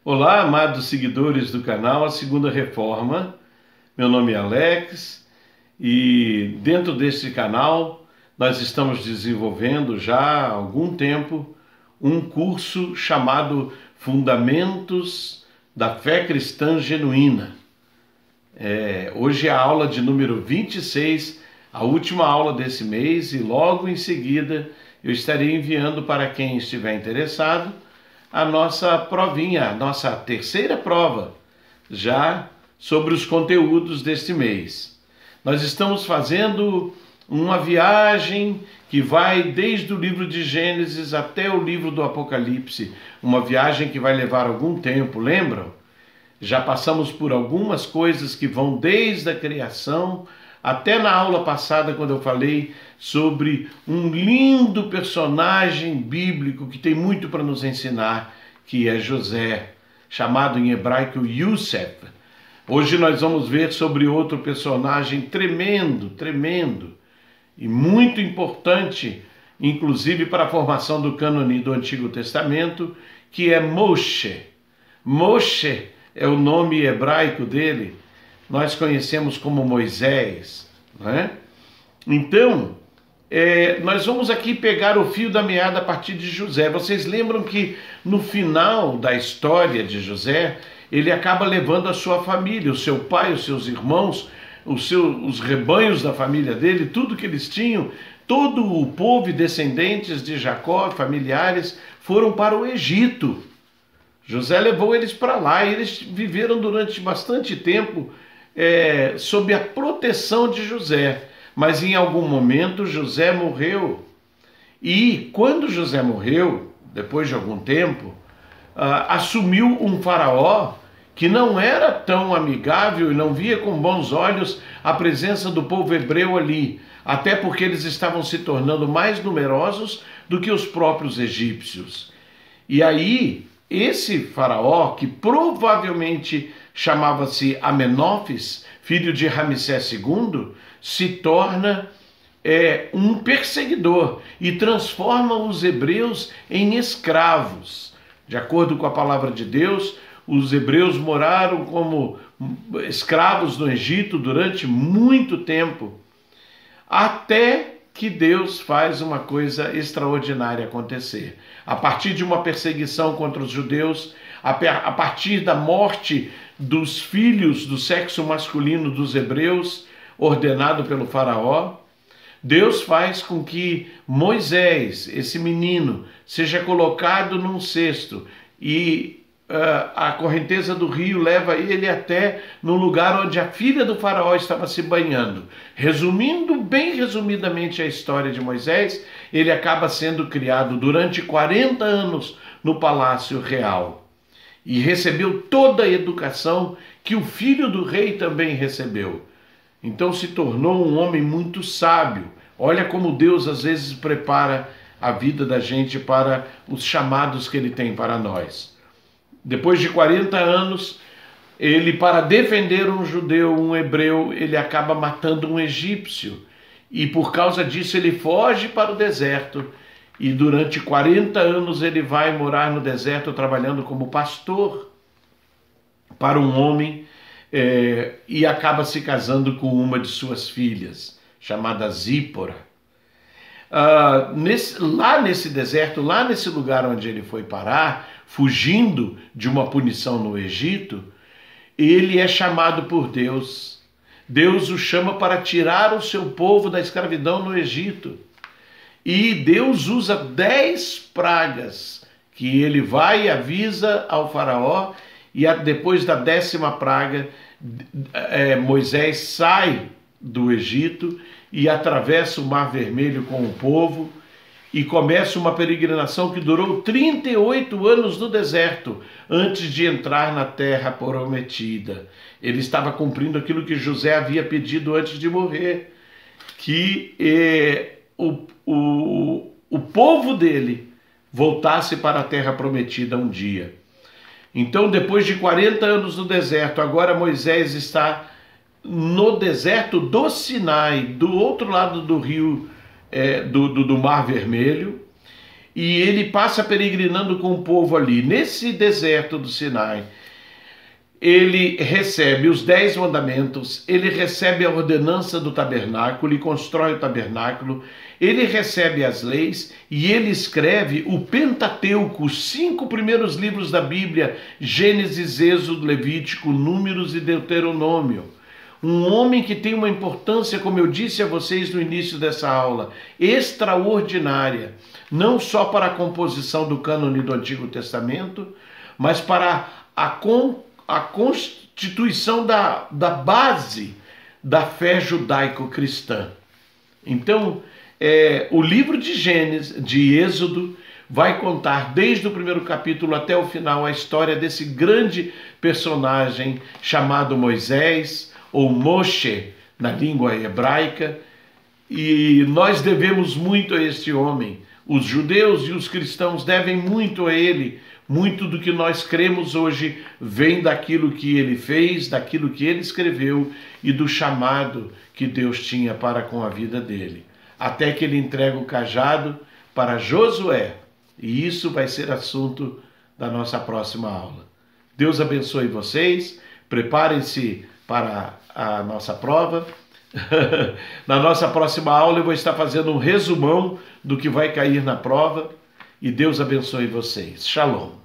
Olá, amados seguidores do canal A Segunda Reforma. Meu nome é Alex e dentro deste canal nós estamos desenvolvendo já há algum tempo um curso chamado Fundamentos da Fé Cristã Genuína. Hoje é a aula de número 26, a última aula desse mês, e logo em seguida eu estarei enviando para quem estiver interessado a nossa provinha, a nossa terceira prova, já sobre os conteúdos deste mês. Nós estamos fazendo uma viagem que vai desde o livro de Gênesis até o livro do Apocalipse, uma viagem que vai levar algum tempo, lembram? Já passamos por algumas coisas que vão desde a criação até na aula passada, quando eu falei sobre um lindo personagem bíblico que tem muito para nos ensinar, que é José, chamado em hebraico Yosef. Hoje nós vamos ver sobre outro personagem tremendo e muito importante, inclusive para a formação do cânone do Antigo Testamento, que é Moshe. Moshe é o nome hebraico dele. Nós conhecemos como Moisés, não é? Então, nós vamos aqui pegar o fio da meada a partir de José. Vocês lembram que no final da história de José, ele acaba levando a sua família, o seu pai, os seus irmãos, os rebanhos da família dele, tudo que eles tinham, todo o povo e descendentes de Jacó, familiares, foram para o Egito. José levou eles para lá e eles viveram durante bastante tempo sob a proteção de José. Mas em algum momento José morreu. E quando José morreu, depois de algum tempo, assumiu um faraó que não era tão amigável e não via com bons olhos a presença do povo hebreu ali, até porque eles estavam se tornando mais numerosos do que os próprios egípcios. E aí, esse faraó, que provavelmente chamava-se Amenófis, filho de Ramsés II, se torna um perseguidor e transforma os hebreus em escravos. De acordo com a palavra de Deus, os hebreus moraram como escravos no Egito durante muito tempo, até que Deus faz uma coisa extraordinária acontecer. A partir de uma perseguição contra os judeus, a partir da morte dos filhos do sexo masculino dos hebreus, ordenado pelo faraó, Deus faz com que Moisés, esse menino, seja colocado num cesto e a correnteza do rio leva ele até no lugar onde a filha do faraó estava se banhando. Resumindo bem resumidamente a história de Moisés, ele acaba sendo criado durante 40 anos no palácio real e recebeu toda a educação que o filho do rei também recebeu. Então se tornou um homem muito sábio. Olha como Deus às vezes prepara a vida da gente para os chamados que ele tem para nós. Depois de 40 anos, ele, para defender um judeu, um hebreu, ele acaba matando um egípcio. E por causa disso ele foge para o deserto. E durante 40 anos ele vai morar no deserto trabalhando como pastor para um homem e acaba se casando com uma de suas filhas, chamada Zípora. Lá nesse deserto, lá nesse lugar onde ele foi parar, fugindo de uma punição no Egito, ele é chamado por Deus. Deus o chama para tirar o seu povo da escravidão no Egito. E Deus usa 10 pragas que ele vai e avisa ao faraó, e depois da 10ª praga, Moisés sai do Egito e atravessa o Mar Vermelho com o povo e começa uma peregrinação que durou 38 anos no deserto, antes de entrar na terra prometida. Ele estava cumprindo aquilo que José havia pedido antes de morrer, que o povo dele voltasse para a terra prometida um dia. Então, depois de 40 anos no deserto, agora Moisés está no deserto do Sinai, do outro lado do rio, do Mar Vermelho, e ele passa peregrinando com o povo ali. Nesse deserto do Sinai, ele recebe os 10 mandamentos, ele recebe a ordenança do tabernáculo e constrói o tabernáculo, ele recebe as leis e ele escreve o Pentateuco, os 5 primeiros livros da Bíblia, Gênesis, Êxodo, Levítico, Números e Deuteronômio. Um homem que tem uma importância, como eu disse a vocês no início dessa aula, extraordinária, não só para a composição do cânone do Antigo Testamento, mas para a constituição da base da fé judaico-cristã. Então, o livro de Gênesis, de Êxodo, vai contar desde o primeiro capítulo até o final a história desse grande personagem chamado Moisés, ou Moshe, na língua hebraica, e nós devemos muito a este homem. Os judeus e os cristãos devem muito a ele. Muito do que nós cremos hoje vem daquilo que ele fez, daquilo que ele escreveu e do chamado que Deus tinha para com a vida dele. Até que ele entrega o cajado para Josué. E isso vai ser assunto da nossa próxima aula. Deus abençoe vocês. Preparem-se para a nossa prova. Na nossa próxima aula eu vou estar fazendo um resumão do que vai cair na prova. E Deus abençoe vocês. Shalom.